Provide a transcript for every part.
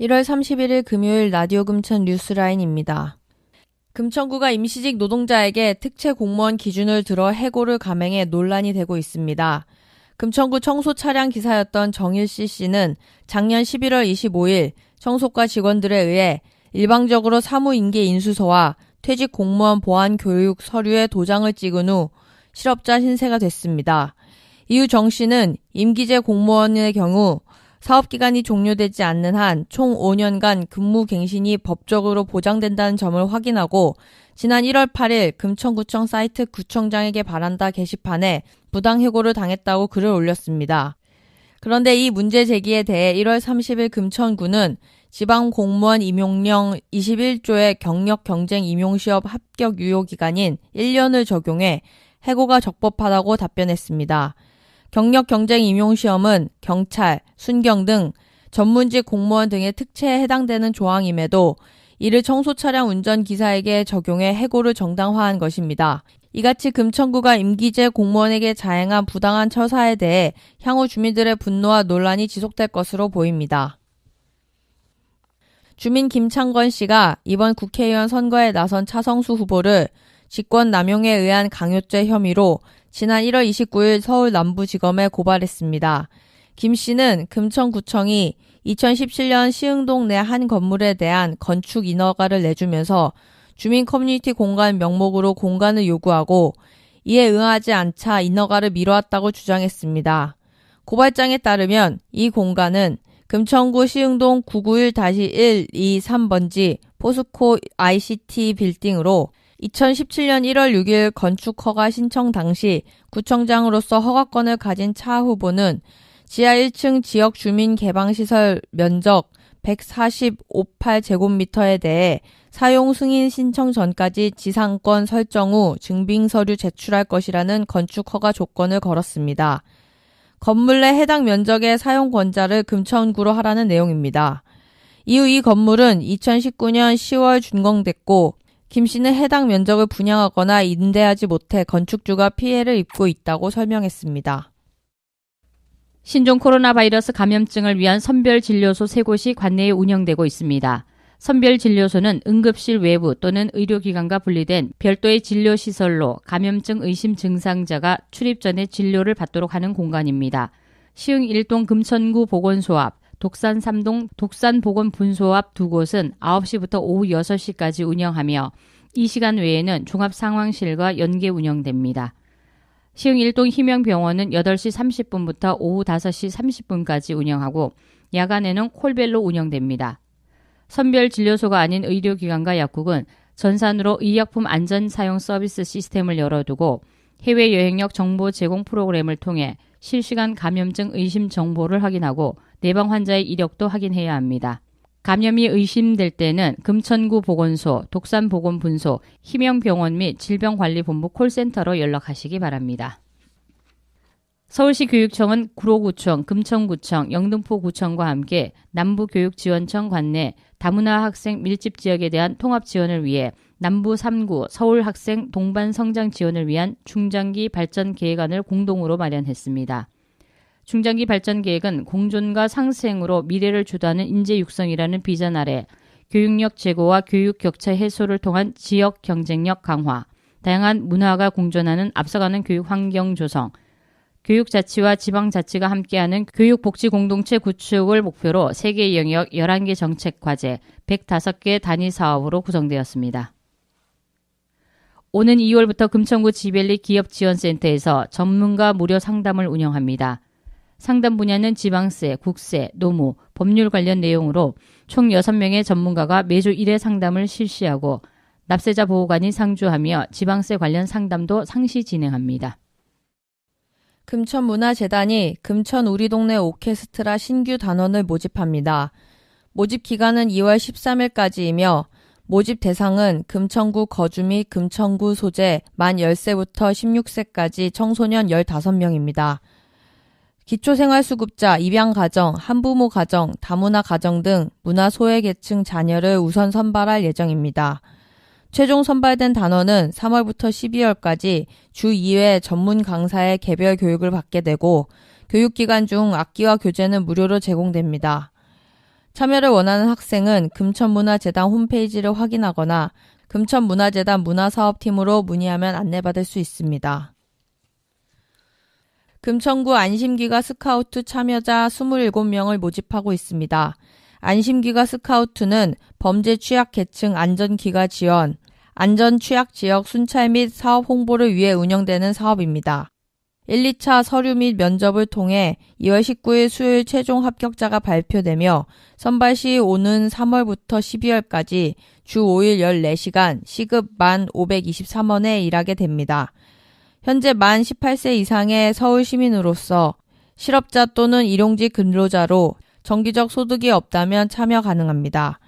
1월 31일 금요일 라디오 금천 뉴스라인입니다. 금천구가 임시직 노동자에게 특채 공무원 기준을 들어 해고를 감행해 논란이 되고 있습니다. 금천구 청소 차량 기사였던 정일씨 씨는 작년 11월 25일 청소과 직원들에 의해 일방적으로 사무인계 인수서와 퇴직 공무원 보안 교육 서류에 도장을 찍은 후 실업자 신세가 됐습니다. 이후 정 씨는 임기제 공무원의 경우 사업기간이 종료되지 않는 한 총 5년간 근무갱신이 법적으로 보장된다는 점을 확인하고 지난 1월 8일 금천구청 사이트 구청장에게 바란다 게시판에 부당해고를 당했다고 글을 올렸습니다. 그런데 이 문제 제기에 대해 1월 30일 금천구는 지방공무원 임용령 21조의 경력경쟁 임용시험 합격 유효기간인 1년을 적용해 해고가 적법하다고 답변했습니다. 경력경쟁 임용시험은 경찰, 순경 등 전문직 공무원 등의 특채에 해당되는 조항임에도 이를 청소차량 운전기사에게 적용해 해고를 정당화한 것입니다. 이같이 금천구가 임기제 공무원에게 자행한 부당한 처사에 대해 향후 주민들의 분노와 논란이 지속될 것으로 보입니다. 주민 김창건 씨가 이번 국회의원 선거에 나선 차성수 후보를 직권남용에 의한 강요죄 혐의로 지난 1월 29일 서울 남부지검에 고발했습니다. 김 씨는 금천구청이 2017년 시흥동 내 한 건물에 대한 건축 인허가를 내주면서 주민 커뮤니티 공간 명목으로 공간을 요구하고 이에 응하지 않자 인허가를 미뤄왔다고 주장했습니다. 고발장에 따르면 이 공간은 금천구 시흥동 991-123번지 포스코 ICT 빌딩으로 2017년 1월 6일 건축 허가 신청 당시 구청장으로서 허가권을 가진 차 후보는 지하 1층 지역 주민 개방시설 면적 145.8제곱미터에 대해 사용 승인 신청 전까지 지상권 설정 후 증빙서류 제출할 것이라는 건축 허가 조건을 걸었습니다. 건물 내 해당 면적의 사용권자를 금천구로 하라는 내용입니다. 이후 이 건물은 2019년 10월 준공됐고 김 씨는 해당 면적을 분양하거나 임대하지 못해 건축주가 피해를 입고 있다고 설명했습니다. 신종 코로나 바이러스 감염증을 위한 선별진료소 3곳이 관내에 운영되고 있습니다. 선별진료소는 응급실 외부 또는 의료기관과 분리된 별도의 진료시설로 감염증 의심 증상자가 출입 전에 진료를 받도록 하는 공간입니다. 시흥 1동 금천구 보건소 앞, 독산 3동 독산보건분소 앞 2곳은 9시부터 오후 6시까지 운영하며 이 시간 외에는 종합상황실과 연계 운영됩니다. 시흥 1동 희명병원은 8시 30분부터 오후 5시 30분까지 운영하고 야간에는 콜별로 운영됩니다. 선별진료소가 아닌 의료기관과 약국은 전산으로 의약품 안전 사용 서비스 시스템을 열어두고 해외여행력 정보 제공 프로그램을 통해 실시간 감염증 의심 정보를 확인하고 내방 환자의 이력도 확인해야 합니다. 감염이 의심될 때는 금천구 보건소, 독산보건분소, 희명병원 및 질병관리본부 콜센터로 연락하시기 바랍니다. 서울시 교육청은 구로구청, 금천구청, 영등포구청과 함께 남부교육지원청 관내 다문화 학생 밀집 지역에 대한 통합 지원을 위해 남부 3구 서울학생 동반 성장 지원을 위한 중장기 발전 계획안을 공동으로 마련했습니다. 중장기 발전 계획은 공존과 상생으로 미래를 주도하는 인재 육성이라는 비전 아래 교육력 제고와 교육 격차 해소를 통한 지역 경쟁력 강화, 다양한 문화가 공존하는 앞서가는 교육 환경 조성, 교육자치와 지방자치가 함께하는 교육복지공동체 구축을 목표로 3개 영역 11개 정책 과제, 105개 단위 사업으로 구성되었습니다. 오는 2월부터 금천구 지벨리 기업지원센터에서 전문가 무료 상담을 운영합니다. 상담 분야는 지방세, 국세, 노무, 법률 관련 내용으로 총 6명의 전문가가 매주 1회 상담을 실시하고 납세자 보호관이 상주하며 지방세 관련 상담도 상시 진행합니다. 금천문화재단이 금천 우리 동네 오케스트라 신규 단원을 모집합니다. 모집 기간은 2월 13일까지이며 모집 대상은 금천구 거주 및 금천구 소재 만 10세부터 16세까지 청소년 15명입니다. 기초생활수급자, 입양가정, 한부모 가정, 다문화 가정 등 문화소외계층 자녀를 우선 선발할 예정입니다. 최종 선발된 단원은 3월부터 12월까지 주 2회 전문 강사의 개별 교육을 받게 되고 교육기간 중 악기와 교재는 무료로 제공됩니다. 참여를 원하는 학생은 금천문화재단 홈페이지를 확인하거나 금천문화재단 문화사업팀으로 문의하면 안내받을 수 있습니다. 금천구 안심기가 스카우트 참여자 27명을 모집하고 있습니다. 안심기가 스카우트는 범죄 취약 계층 안전기가 지원, 안전 취약 지역 순찰 및 사업 홍보를 위해 운영되는 사업입니다. 1, 2차 서류 및 면접을 통해 2월 19일 수요일 최종 합격자가 발표되며 선발 시 오는 3월부터 12월까지 주 5일 14시간 시급 1,523원에 일하게 됩니다. 현재 만 18세 이상의 서울 시민으로서 실업자 또는 일용직 근로자로 정기적 소득이 없다면 참여 가능합니다.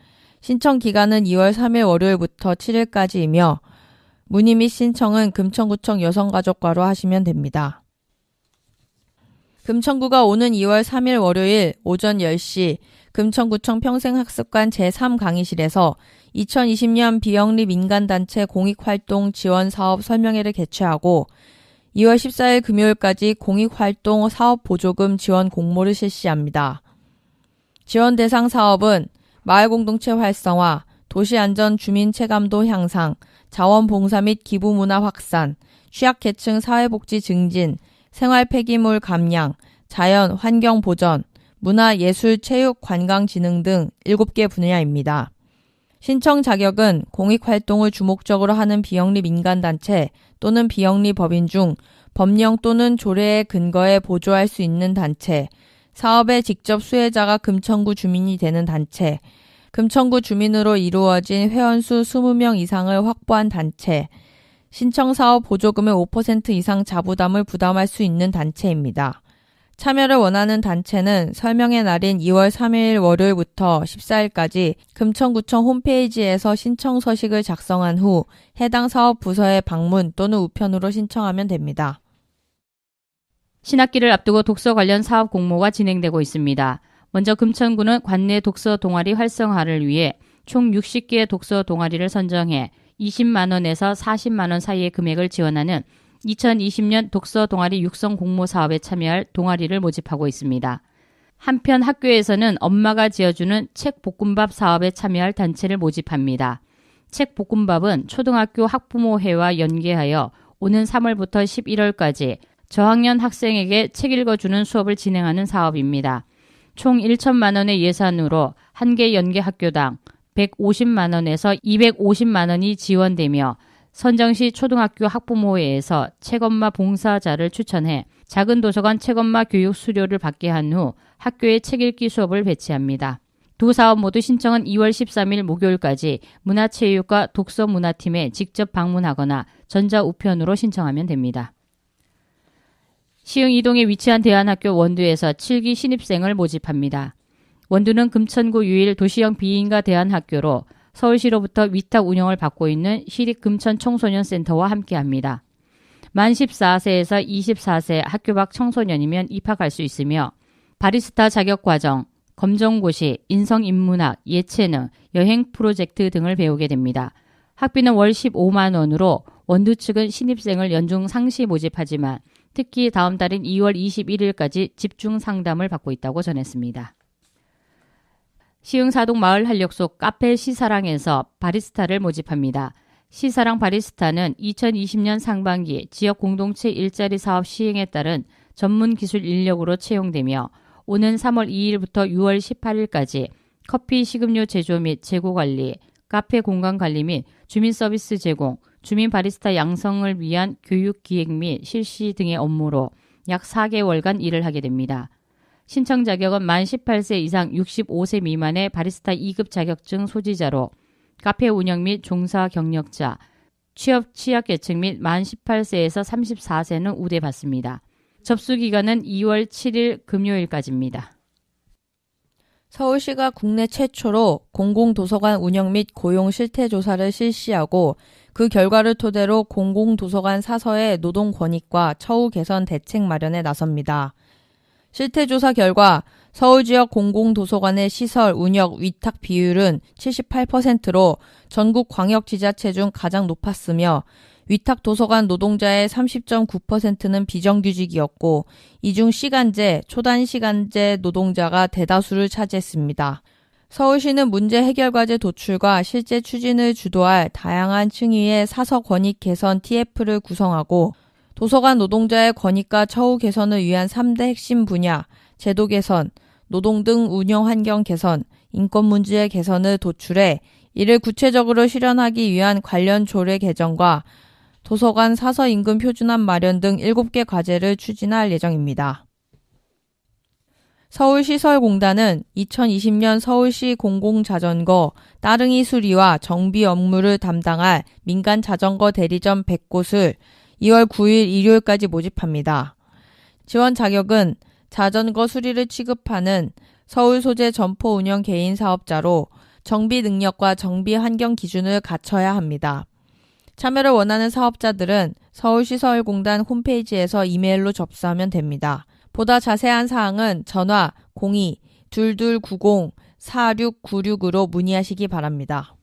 신청 기간은 2월 3일 월요일부터 7일까지이며 문의 및 신청은 금천구청 여성가족과로 하시면 됩니다. 금천구가 오는 2월 3일 월요일 오전 10시 금천구청 평생학습관 제3강의실에서 2020년 비영리 민간단체 공익활동 지원사업 설명회를 개최하고 2월 14일 금요일까지 공익활동 사업보조금 지원 공모를 실시합니다. 지원 대상 사업은 마을공동체 활성화, 도시안전 주민 체감도 향상, 자원봉사 및 기부문화 확산, 취약계층 사회복지 증진, 생활 폐기물 감량, 자연, 환경 보전, 문화, 예술, 체육, 관광, 진흥 등 7개 분야입니다. 신청 자격은 공익활동을 주목적으로 하는 비영리 민간단체 또는 비영리 법인 중 법령 또는 조례의 근거에 보조할 수 있는 단체, 사업의 직접 수혜자가 금천구 주민이 되는 단체, 금천구 주민으로 이루어진 회원수 20명 이상을 확보한 단체, 신청사업 보조금의 5% 이상 자부담을 부담할 수 있는 단체입니다. 참여를 원하는 단체는 설명의 날인 2월 3일 월요일부터 14일까지 금천구청 홈페이지에서 신청 서식을 작성한 후 해당 사업 부서에 방문 또는 우편으로 신청하면 됩니다. 신학기를 앞두고 독서 관련 사업 공모가 진행되고 있습니다. 먼저 금천구는 관내 독서 동아리 활성화를 위해 총 60개의 독서 동아리를 선정해 20만 원에서 40만 원 사이의 금액을 지원하는 2020년 독서 동아리 육성 공모 사업에 참여할 동아리를 모집하고 있습니다. 한편 학교에서는 엄마가 지어주는 책 볶음밥 사업에 참여할 단체를 모집합니다. 책 볶음밥은 초등학교 학부모회와 연계하여 오는 3월부터 11월까지 저학년 학생에게 책 읽어주는 수업을 진행하는 사업입니다. 총 1천만 원의 예산으로 한 개 연계 학교당 150만 원에서 250만 원이 지원되며 선정시 초등학교 학부모회에서 책엄마 봉사자를 추천해 작은 도서관 책엄마 교육 수료를 받게 한 후 학교에 책 읽기 수업을 배치합니다. 두 사업 모두 신청은 2월 13일 목요일까지 문화체육과 독서문화팀에 직접 방문하거나 전자우편으로 신청하면 됩니다. 시흥 이동에 위치한 대안학교 원두에서 7기 신입생을 모집합니다. 원두는 금천구 유일 도시형 비인가 대안학교로 서울시로부터 위탁 운영을 받고 있는 시립금천청소년센터와 함께합니다. 만 14세에서 24세 학교 밖 청소년이면 입학할 수 있으며 바리스타 자격과정, 검정고시, 인성인문학, 예체능, 여행 프로젝트 등을 배우게 됩니다. 학비는 월 15만 원으로 원두 측은 신입생을 연중 상시 모집하지만 특히 다음 달인 2월 21일까지 집중 상담을 받고 있다고 전했습니다. 시흥 사동 마을 한력소 카페 시사랑에서 바리스타를 모집합니다. 시사랑 바리스타는 2020년 상반기 지역 공동체 일자리 사업 시행에 따른 전문 기술 인력으로 채용되며 오는 3월 2일부터 6월 18일까지 커피 식음료 제조 및 재고 관리, 카페 공간 관리 및 주민 서비스 제공, 주민 바리스타 양성을 위한 교육 기획 및 실시 등의 업무로 약 4개월간 일을 하게 됩니다. 신청 자격은 만 18세 이상 65세 미만의 바리스타 2급 자격증 소지자로 카페 운영 및 종사 경력자, 취업 취약계층 및 만 18세에서 34세는 우대받습니다. 접수 기간은 2월 7일 금요일까지입니다. 서울시가 국내 최초로 공공도서관 운영 및 고용 실태조사를 실시하고 그 결과를 토대로 공공도서관 사서의 노동 권익과 처우 개선 대책 마련에 나섭니다. 실태조사 결과 서울 지역 공공도서관의 시설, 운영, 위탁 비율은 78%로 전국 광역지자체 중 가장 높았으며 위탁 도서관 노동자의 30.9%는 비정규직이었고 이 중 시간제, 초단시간제 노동자가 대다수를 차지했습니다. 서울시는 문제 해결 과제 도출과 실제 추진을 주도할 다양한 층위의 사서 권익 개선 TF를 구성하고 도서관 노동자의 권익과 처우 개선을 위한 3대 핵심 분야, 제도 개선, 노동 등 운영 환경 개선, 인권 문제의 개선을 도출해 이를 구체적으로 실현하기 위한 관련 조례 개정과 도서관 사서 임금 표준안 마련 등 7개 과제를 추진할 예정입니다. 서울시설공단은 2020년 서울시 공공자전거 따릉이 수리와 정비 업무를 담당할 민간 자전거 대리점 100곳을 2월 9일 일요일까지 모집합니다. 지원 자격은 자전거 수리를 취급하는 서울 소재 점포 운영 개인 사업자로 정비 능력과 정비 환경 기준을 갖춰야 합니다. 참여를 원하는 사업자들은 서울시설공단 홈페이지에서 이메일로 접수하면 됩니다. 보다 자세한 사항은 전화 02-2290-4696으로 문의하시기 바랍니다.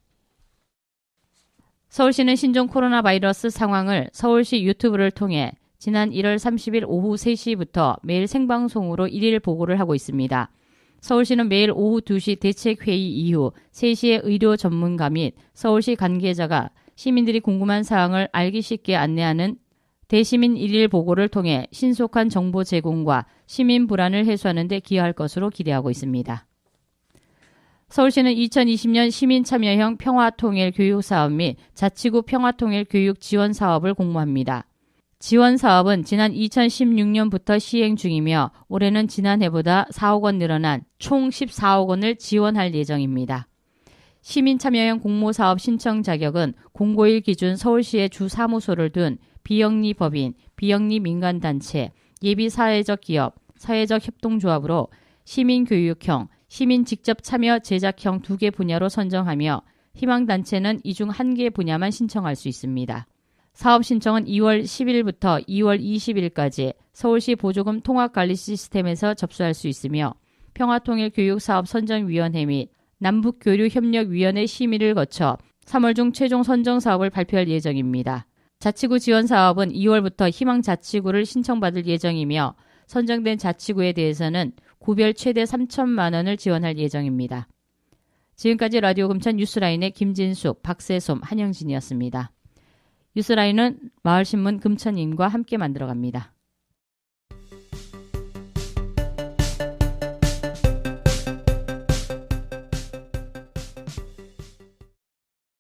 서울시는 신종 코로나 바이러스 상황을 서울시 유튜브를 통해 지난 1월 30일 오후 3시부터 매일 생방송으로 1일 보고를 하고 있습니다. 서울시는 매일 오후 2시 대책회의 이후 3시에 의료 전문가 및 서울시 관계자가 시민들이 궁금한 사항을 알기 쉽게 안내하는 대시민 1일 보고를 통해 신속한 정보 제공과 시민 불안을 해소하는 데 기여할 것으로 기대하고 있습니다. 서울시는 2020년 시민참여형 평화통일 교육사업 및 자치구 평화통일 교육 지원 사업을 공모합니다. 지원 사업은 지난 2016년부터 시행 중이며 올해는 지난해보다 4억 원 늘어난 총 14억 원을 지원할 예정입니다. 시민참여형 공모사업 신청 자격은 공고일 기준 서울시의 주 사무소를 둔 비영리 법인, 비영리 민간단체, 예비사회적 기업, 사회적 협동조합으로 시민교육형, 시민 직접 참여 제작형 2개 분야로 선정하며 희망단체는 이 중 1개 분야만 신청할 수 있습니다. 사업 신청은 2월 10일부터 2월 20일까지 서울시 보조금 통합관리 시스템에서 접수할 수 있으며 평화통일교육사업선정위원회 및 남북교류협력위원회 심의를 거쳐 3월 중 최종 선정 사업을 발표할 예정입니다. 자치구 지원 사업은 2월부터 희망자치구를 신청받을 예정이며 선정된 자치구에 대해서는 구별 최대 3천만 원을 지원할 예정입니다. 지금까지 라디오 금천 뉴스라인의 김진숙, 박세솜, 한영진이었습니다. 뉴스라인은 마을신문 금천인과 함께 만들어갑니다.